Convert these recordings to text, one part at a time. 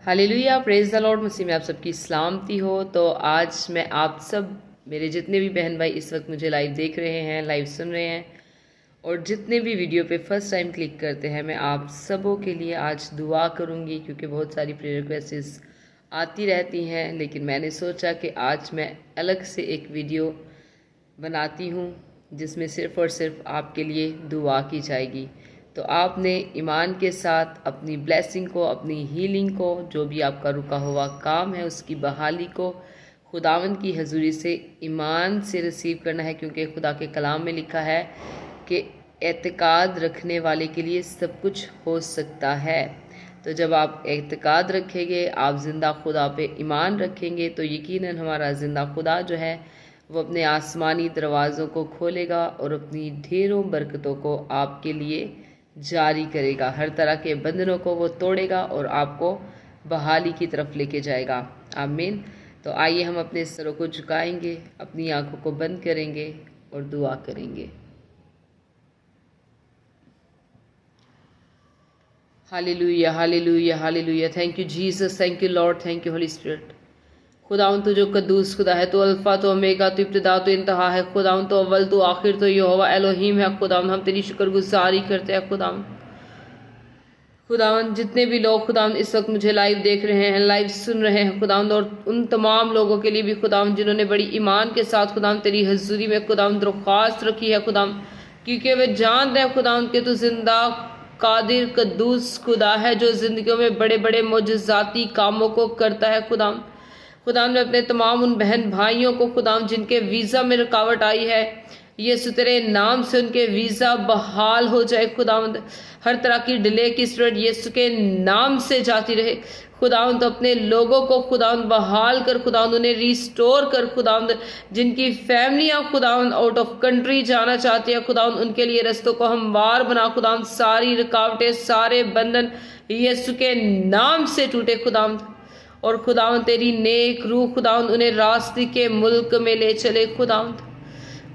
Hallelujah, praise the Lord. मसीह में आप सबकी सलामती हो। तो आज मैं आप सब, मेरे जितने भी बहन भाई इस वक्त मुझे लाइव देख रहे हैं, लाइव सुन रहे हैं और जितने भी वीडियो पे फर्स्ट टाइम क्लिक करते हैं, मैं आप सबों के लिए आज दुआ करूंगी, क्योंकि बहुत सारी प्रेयर रिक्वेस्ट्स आती रहती हैं। लेकिन मैंने सोचा कि आज मैं अलग से एक वीडियो बनाती हूँ जिसमें सिर्फ़ और सिर्फ आपके लिए दुआ की जाएगी। तो आपने ईमान के साथ अपनी ब्लेसिंग को, अपनी हीलिंग को, जो भी आपका रुका हुआ काम है उसकी बहाली को खुदावंद की हजूरी से ईमान से रिसीव करना है, क्योंकि खुदा के कलाम में लिखा है कि एतकाद रखने वाले के लिए सब कुछ हो सकता है। तो जब आप एतकाद रखेंगे, आप ज़िंदा खुदा पे ईमान रखेंगे, तो यकीनन हमारा ज़िंदा खुदा जो है वो अपने आसमानी दरवाज़ों को खोलेगा और अपनी ढेरों बरकतों को आपके लिए जारी करेगा। हर तरह के बंधनों को वो तोड़ेगा और आपको बहाली की तरफ लेके जाएगा। आमीन। तो आइए हम अपने सरों को झुकाएंगे, अपनी आंखों को बंद करेंगे और दुआ करेंगे। Hallelujah, hallelujah, hallelujah. Thank you Jesus, thank you Lord, thank you Holy Spirit. खुदाउन तू जो कद्दूस खुदा है, तो अल्फा, तो ओमेगा, तो इब्तिदा, तो इंतहा है। खुदाउन तो अव्वल, तो आखिर, तो यहोवा एलोहीम है। खुदाउन हम तेरी शुक्रगुजारी करते हैं। खुदावन जितने भी लोग खुदावन इस वक्त मुझे लाइव देख रहे हैं, लाइव सुन रहे हैं खुदावन, और उन तमाम लोगों के लिए भी खुदावन जिन्होंने बड़ी ईमान के साथ खुदावन तेरी हजूरी में खुदावन दरख्वास्त रखी है खुदावन, क्योंकि वे जान रहे हैं खुदावन कि तू जिंदा कादिर कद्दूस खुदा है जो जिंदगियों में बड़े बड़े मोजज़ाती कामों को करता है। खुदावन मैं अपने तमाम उन बहन भाइयों को खुदावन जिनके वीज़ा में रुकावट आई है, यीशु तेरे नाम से उनके वीज़ा बहाल हो जाए खुदावंद। हर तरह की डिले की स्पिरिट यीशु के नाम से जाती रहे खुदावंद। तो अपने लोगों को खुदावंद बहाल कर खुदावंद, उन्हें रिस्टोर कर खुदावंद। जिनकी फैमिलियां खुदावंद आउट ऑफ कंट्री जाना चाहती है खुदावंद, उनके लिए रस्तों को हमवार बना खुदावंद। सारी रुकावटें, सारे बंधन यीशु के नाम से टूटे खुदावंद। और खुदावंद तेरी नेक रूह खुदावंद उन्हें रास्ते के मुल्क में ले चले खुदावंद।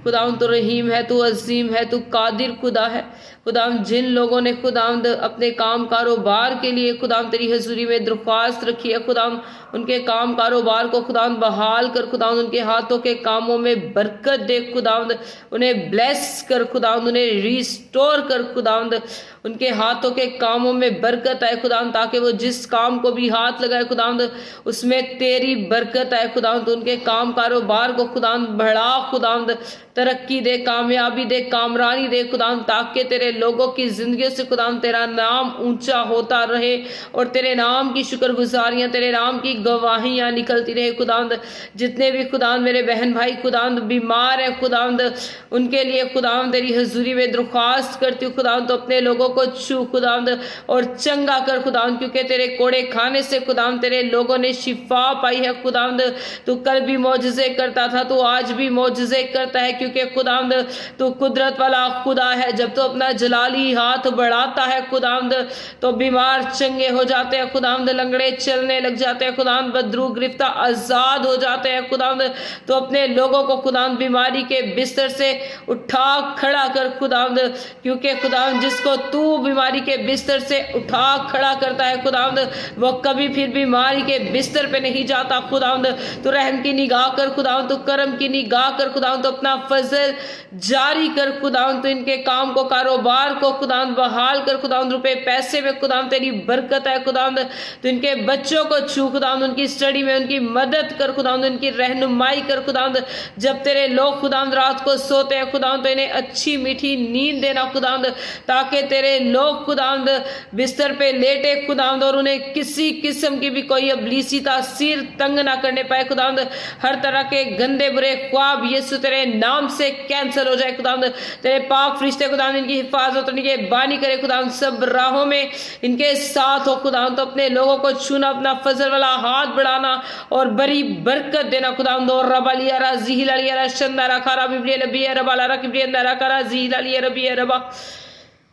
खुदावंद तो रहीम है, तू अजीम है, तू कादिर खुदा है खुदावंद। जिन लोगों ने खुदावंद अपने काम कारोबार के लिए खुदावंद तेरी हजूरी में दरख्वास्त रखी है खुदावंद, उनके काम कारोबार को खुदावंद बहाल कर खुदावंद, उनके हाथों के कामों में बरकत दे खुदावंद। उन्हें ब्लेस कर खुदावंद, उन्हें रिस्टोर कर खुदावंद। उनके हाथों के कामों में बरकत आए खुदावंद, ताकि वो जिस काम को भी हाथ लगाए खुदावंद उसमें तेरी बरकत आए खुदावंद। उनके काम कारोबार को खुदावंद बढ़ा खुदावंद, तरक्की दे, कामयाबी दे, कामरानी दे खुदावंद, ताकि तेरे लोगों की जिंदगी से खुदावंद तेरा नाम ऊंचा होता रहे और तेरे नाम की शुक्रगुजारियां, तेरे नाम की गवाहियां निकलती रहे खुदावंद। जितने भी खुदावंद मेरे बहन भाई खुदावंद बीमार है खुदावंद, उनके लिए खुदावंद तेरी हजूरी में दरख्वास्त करती हूँ खुदावंद, तो अपने लोगों को छू खुदावंद और चंगा कर खुदावंद, क्योंकि तेरे कोड़े खाने से खुदावंद तेरे लोगों ने शिफा पाई है खुदावंद। तू कल भी मौजज़े करता था, तू आज भी मौजज़े करता है, क्योंकि खुदावंद तू कुदरत वाला खुदा है। जब तू अपना जलाली हाथ बढ़ाता है खुदावंद, तो बीमार चंगे हो जाते हैं खुदावंद, लंगड़े चलने लग जाते हैं खुदावंद, बदरू गिरफ्ता आजाद हो जाते हैं खुदावंद। तो अपने लोगों को खुदावंद बीमारी के बिस्तर से उठा खड़ा कर खुदावंद, क्योंकि खुदावंद जिसको तू बीमारी के बिस्तर से उठा खड़ा करता है खुदावंद, वो कभी फिर बीमारी के बिस्तर पे नहीं जाता खुदावंद। तो रहम की निगाह कर खुदावंद, तो करम की निगाह कर खुदावंद, तो अपना फजल जारी कर खुदावंद। तो इनके काम को, कारोबार को खुदावंद बहाल कर खुदावंद, रुपए पैसे में खुदावंद तेरी बरकत है खुदावंद। तो इनके बच्चों को छू खुदावंद, उनकी स्टडी में उनकी मदद कर खुदावंद, उनकी रहनुमाई कर खुदावंद। जब तेरे लोग खुदावंद रात को सोते हैं खुदावंद, तो इन्हें अच्छी मीठी नींद देना खुदावंद, ताकि तेरे लोग खुदावंद बिस्तर पे लेटे खुदावंद और उन्हें किसी किस्म की भी कोई अबलीसी तासीर तंग ना करने पाए खुदावंद। हर तरह के गंदे बुरे ख्वाब यीशु तेरे नाम से कैंसिल हो जाए खुदावंद। तेरे पाक फरिश्ते खुदावंद इनकी हिफाजत और इनके बानी करे खुदावंद, सब राहों में इनके साथ हो खुदावंद। तो अपने लोगों को छूना, अपना फजल वाला हाथ बढ़ाना और बड़ी बरकत देना खुदावंद। और रबालिया रा ज़ीला लिया रा शंदा रा खारा बिबलिया लबिया रबाला रा किबलिया रा करा ज़ीला लिया रबिया रबा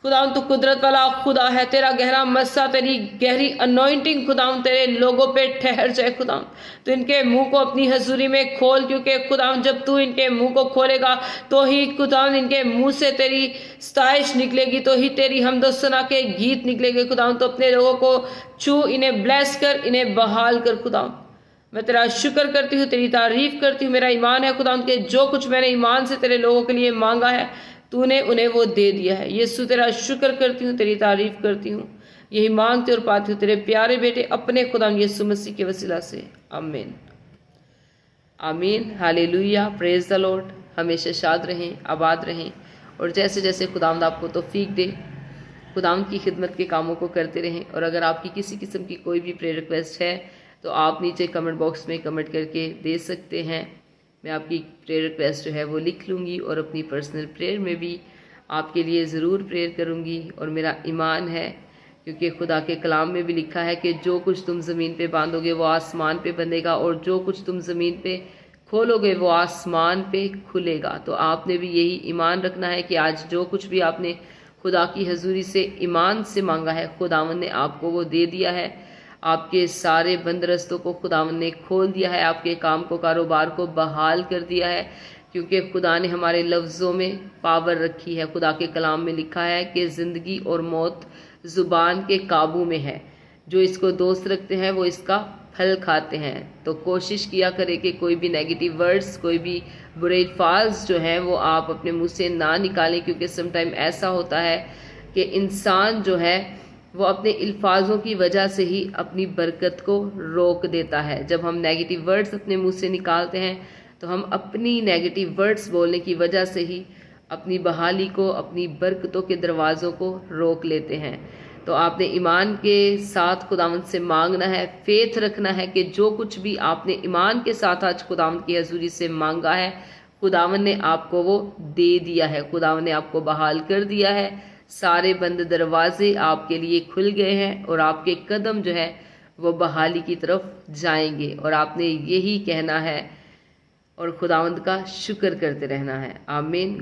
खुदावन तो कुदरत वाला खुदा है, तेरा गहरा मस्सा, तेरी गहरी अनॉइंटिंग खुदावन तेरे लोगों पे ठहर जाए खुदावन। तो इनके मुंह को अपनी हजूरी में खोल, क्योंकि खुदावन जब तू इनके मुंह को खोलेगा तो ही खुदावन इनके मुंह से तेरी स्ताइश निकलेगी, तो ही तेरी हमदो सना के गीत निकलेंगे खुदावन। तो अपने लोगों को छू, इन्हें ब्लेस कर, इन्हें बहाल कर खुदावन। मैं तेरा शुक्र करती हूँ, तेरी तारीफ करती हूँ। मेरा ईमान है खुदावन के जो कुछ मैंने ईमान से तेरे लोगों के लिए मांगा है तूने उन्हें वो दे दिया है। यीशु तेरा शुक्र करती हूँ, तेरी तारीफ करती हूँ। यही मांगती और पाती हूँ तेरे प्यारे बेटे अपने खुदा यीशु मसीह के वसीला से, आमीन आमीन। Hallelujah, praise the Lord. हमेशा शाद रहें, आबाद रहें, और जैसे जैसे खुदावंद आपको तौफीक दे, खुदावंद की खिदमत के कामों को करते रहें। और अगर आपकी किसी किस्म की कोई भी प्रेयर रिक्वेस्ट है तो आप नीचे कमेंट बॉक्स में कमेंट करके दे सकते हैं। मैं आपकी प्रेयर रिक्वेस्ट जो है वो लिख लूँगी और अपनी पर्सनल प्रेयर में भी आपके लिए ज़रूर प्रेयर करूँगी। और मेरा ईमान है, क्योंकि खुदा के कलाम में भी लिखा है कि जो कुछ तुम ज़मीन पे बांधोगे वो आसमान पे बंधेगा, और जो कुछ तुम ज़मीन पे खोलोगे वो आसमान पे खुलेगा। तो आपने भी यही ईमान रखना है कि आज जो कुछ भी आपने खुदा की हजूरी से ईमान से मांगा है, खुदावन ने आपको वो दे दिया है। आपके सारे बंद रस्तों को खुदावन ने खोल दिया है, आपके काम को, कारोबार को बहाल कर दिया है, क्योंकि खुदा ने हमारे लफ्ज़ों में पावर रखी है। खुदा के कलाम में लिखा है कि ज़िंदगी और मौत ज़ुबान के काबू में है, जो इसको दोस्त रखते हैं वो इसका फल खाते हैं। तो कोशिश किया करें कि कोई भी नेगेटिव वर्ड्स, कोई भी बुरे अल्फाज जो हैं वो आप अपने मुंह से ना निकालें, क्योंकि समटाइम ऐसा होता है कि इंसान जो है वो अपने अल्फाजों की वजह से ही अपनी बरकत को रोक देता है। जब हम नेगेटिव वर्ड्स अपने मुंह से निकालते हैं तो हम अपनी नेगेटिव वर्ड्स बोलने की वजह से ही अपनी बहाली को, अपनी बरकतों के दरवाज़ों को रोक लेते हैं। तो आपने ईमान के साथ खुदावंद से मांगना है, फेथ रखना है कि जो कुछ भी आपने ईमान के साथ आज खुदावंद की हजूरी से मांगा है, खुदावंद ने आपको वो दे दिया है, खुदावंद ने आपको बहाल कर दिया है। सारे बंद दरवाजे आपके लिए खुल गए हैं और आपके कदम जो है वो बहाली की तरफ जाएंगे, और आपने यही कहना है और खुदावंद का शुक्र करते रहना है। आमीन।